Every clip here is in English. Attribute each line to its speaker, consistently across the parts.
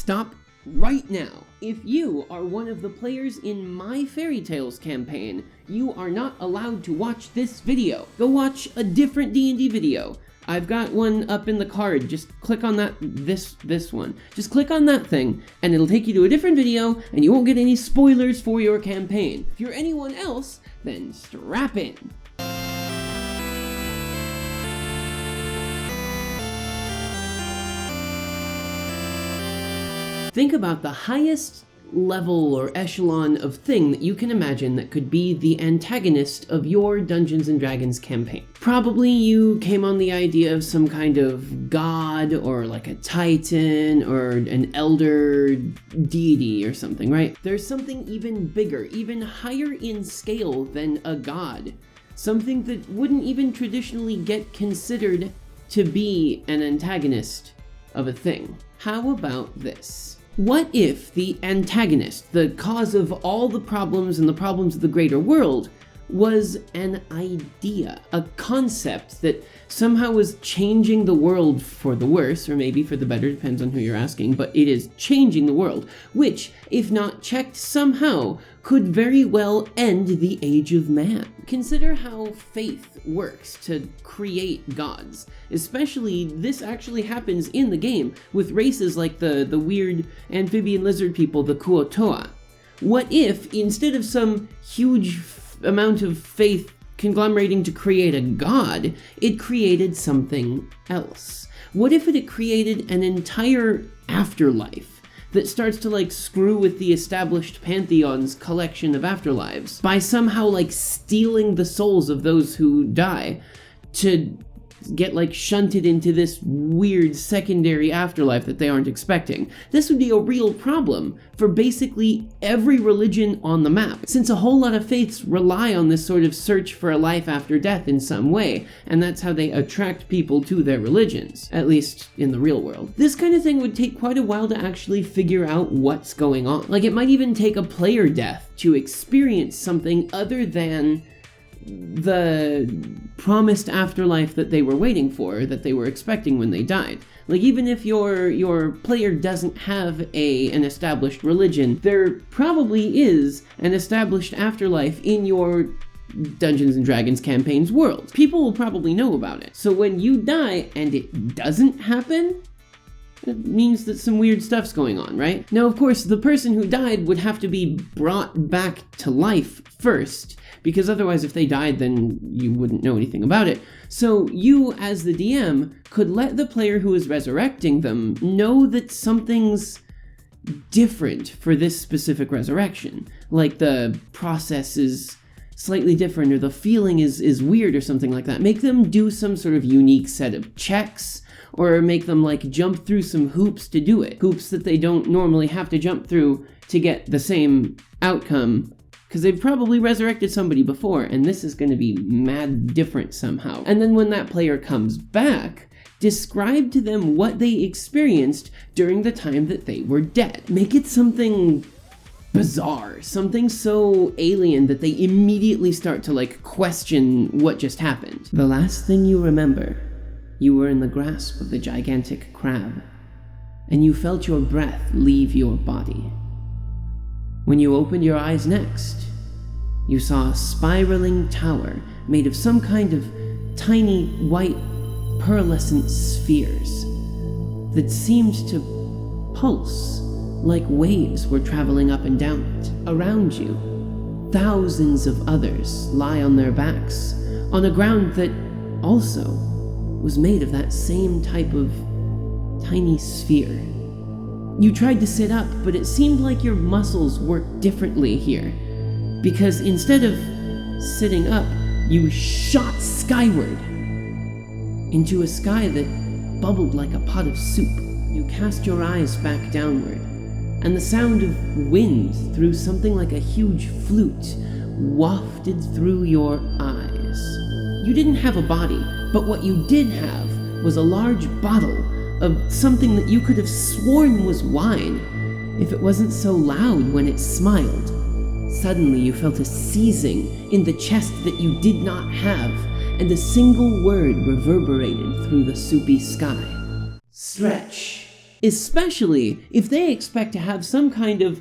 Speaker 1: stop right now. If you are one of the players in my Fairytales campaign, you are not allowed to watch this video. Go watch a different D&D video. I've got one up in the card. Just click on that, this one. Just click on that thing, and it'll take you to a different video, and you won't get any spoilers for your campaign. If you're anyone else, then strap in. Think about the highest level or echelon of thing that you can imagine that could be the antagonist of your Dungeons & Dragons campaign. Probably you came on the idea of some kind of god or like a titan or an elder deity or something, right? There's something even bigger, even higher in scale than a god. Something that wouldn't even traditionally get considered to be an antagonist of a thing. How about this? What if the antagonist, the cause of all the problems and the problems of the greater world, was an idea, a concept that somehow was changing the world for the worse, or maybe for the better, depends on who you're asking, but it is changing the world, which, if not checked somehow, could very well end the age of man. Consider how faith works to create gods. Especially, this actually happens in the game with races like the weird amphibian lizard people, the Kuo-toa. What if, instead of some huge amount of faith conglomerating to create a god, it created something else? What if it had created an entire afterlife that starts to like screw with the established pantheon's collection of afterlives by somehow like stealing the souls of those who die to get like shunted into this weird secondary afterlife that they aren't expecting? This would be a real problem for basically every religion on the map, since a whole lot of faiths rely on this sort of search for a life after death in some way, and that's how they attract people to their religions, at least in the real world. This kind of thing would take quite a while to actually figure out what's going on. Like, it might even take a player death to experience something other than the promised afterlife that they were waiting for, that they were expecting when they died. Like, even if your player doesn't have an established religion, there probably is an established afterlife in your Dungeons & Dragons campaign's world. People will probably know about it. So when you die and it doesn't happen, it means that some weird stuff's going on, right? Now, of course, the person who died would have to be brought back to life first, because otherwise if they died, then you wouldn't know anything about it. So you, as the DM, could let the player who is resurrecting them know that something's different for this specific resurrection. Like the process is slightly different, or the feeling is weird, or something like that. Make them do some sort of unique set of checks, or make them like jump through some hoops to do it. Hoops that they don't normally have to jump through to get the same outcome, because they've probably resurrected somebody before, and this is going to be mad different somehow. And then when that player comes back, describe to them what they experienced during the time that they were dead. Make it something bizarre, something so alien that they immediately start to like question what just happened. The last thing you remember, you were in the grasp of the gigantic crab, and you felt your breath leave your body. When you opened your eyes next, you saw a spiraling tower made of some kind of tiny white pearlescent spheres that seemed to pulse like waves were traveling up and down it. Around you, thousands of others lie on their backs on a ground that also was made of that same type of tiny sphere. You tried to sit up, but it seemed like your muscles worked differently here, because instead of sitting up, you shot skyward into a sky that bubbled like a pot of soup. You cast your eyes back downward, and the sound of wind through something like a huge flute wafted through your eyes. You didn't have a body, but what you did have was a large bottle of something that you could have sworn was wine if it wasn't so loud when it smiled. Suddenly you felt a seizing in the chest that you did not have, and a single word reverberated through the soupy sky. Stretch. especially if they expect to have some kind of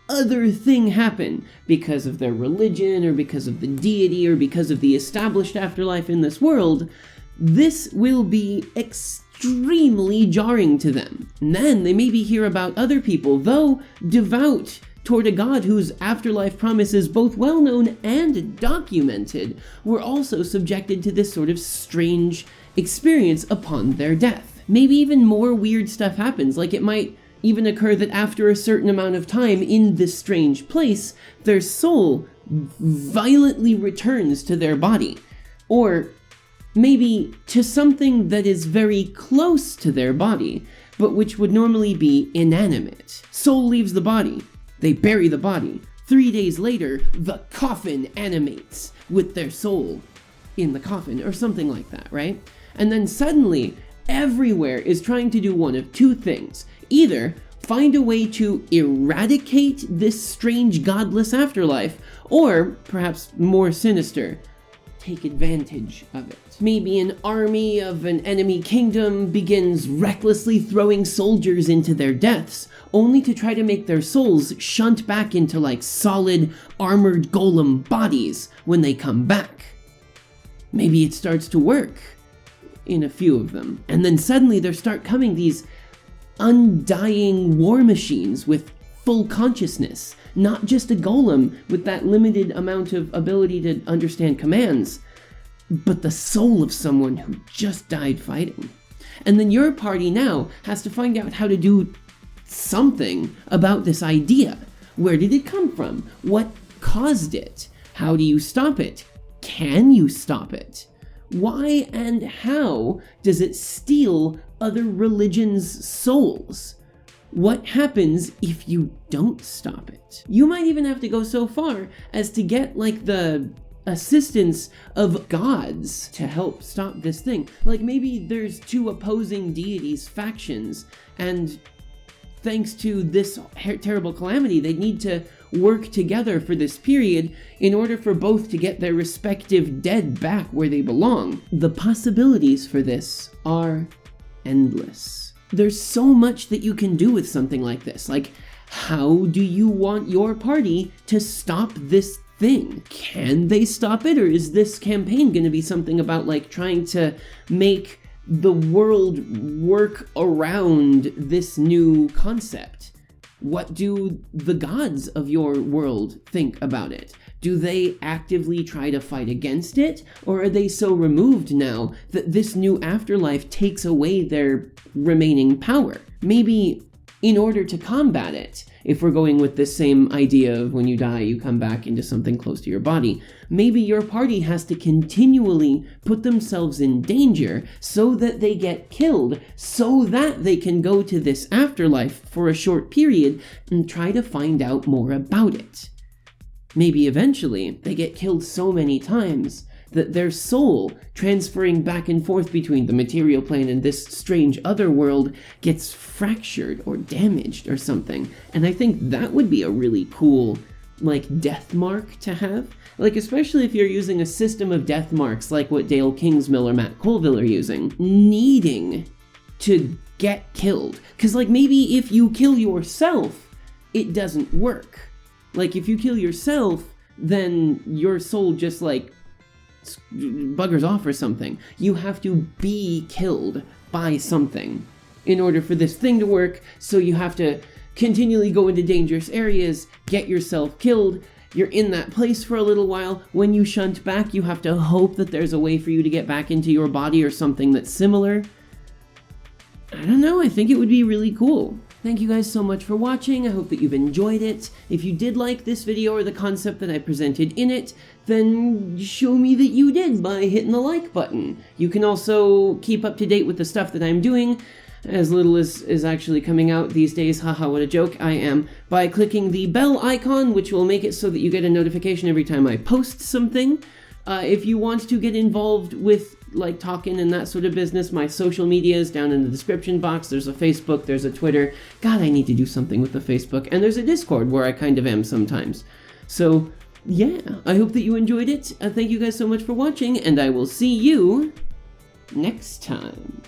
Speaker 1: other thing happen because of their religion or because of the deity or because of the established afterlife in this world. This will be extremely jarring to them. And then they maybe hear about other people, though devout toward a god whose afterlife promise is both well known and documented, were also subjected to this sort of strange experience upon their death. Maybe even more weird stuff happens, like it might even occur that after a certain amount of time in this strange place, their soul violently returns to their body. Or maybe to something that is very close to their body, but which would normally be inanimate. Soul leaves the body. They bury the body. 3 days later, the coffin animates with their soul in the coffin, or something like that, right? And then suddenly, everywhere is trying to do one of two things. Either find a way to eradicate this strange godless afterlife, or, perhaps more sinister, take advantage of it. Maybe an army of an enemy kingdom begins recklessly throwing soldiers into their deaths, only to try to make their souls shunt back into like solid, armored golem bodies when they come back. Maybe it starts to work in a few of them. And then suddenly there start coming these undying war machines with full consciousness, not just a golem with that limited amount of ability to understand commands, but the soul of someone who just died fighting. And then your party now has to find out how to do something about this idea. Where did it come from? What caused it? How do you stop it? Can you stop it? Why and how does it steal other religions' souls? What happens if you don't stop it? You might even have to go so far as to get like the assistance of gods to help stop this thing. Like maybe there's two opposing deities, factions, and thanks to this terrible calamity, they need to work together for this period in order for both to get their respective dead back where they belong. The possibilities for this are endless. There's so much that you can do with something like this. Like, how do you want your party to stop this thing? Can they stop it? Or is this campaign going to be something about like trying to make the world work around this new concept? What do the gods of your world think about it? Do they actively try to fight against it? Or are they so removed now that this new afterlife takes away their remaining power? Maybe in order to combat it, if we're going with this same idea of when you die, you come back into something close to your body, maybe your party has to continually put themselves in danger so that they get killed, so that they can go to this afterlife for a short period and try to find out more about it. Maybe eventually they get killed so many times that their soul, transferring back and forth between the material plane and this strange other world, gets fractured or damaged or something. And I think that would be a really cool, like, death mark to have. Like, especially if you're using a system of death marks like what Dale Kingsmill or Matt Colville are using, needing to get killed. Because, like, maybe if you kill yourself, it doesn't work. Like, if you kill yourself, then your soul just, like, buggers off or something. You have to be killed by something in order for this thing to work, so you have to continually go into dangerous areas, get yourself killed. You're in that place for a little while. When you shunt back, you have to hope that there's a way for you to get back into your body or something that's similar. I don't know, I think it would be really cool. Thank you guys so much for watching. I hope that you've enjoyed it. If you did like this video or the concept that I presented in it, then show me that you did by hitting the like button. You can also keep up to date with the stuff that I'm doing, as little as is actually coming out these days, haha, what a joke, I am, by clicking the bell icon, which will make it so that you get a notification every time I post something. If you want to get involved with like talking and that sort of business, my social media is down in the description box. There's a Facebook, there's a Twitter. God, I need to do something with the Facebook. And there's a Discord where I kind of am sometimes. So yeah, I hope that you enjoyed it. Thank you guys so much for watching, and I will see you next time.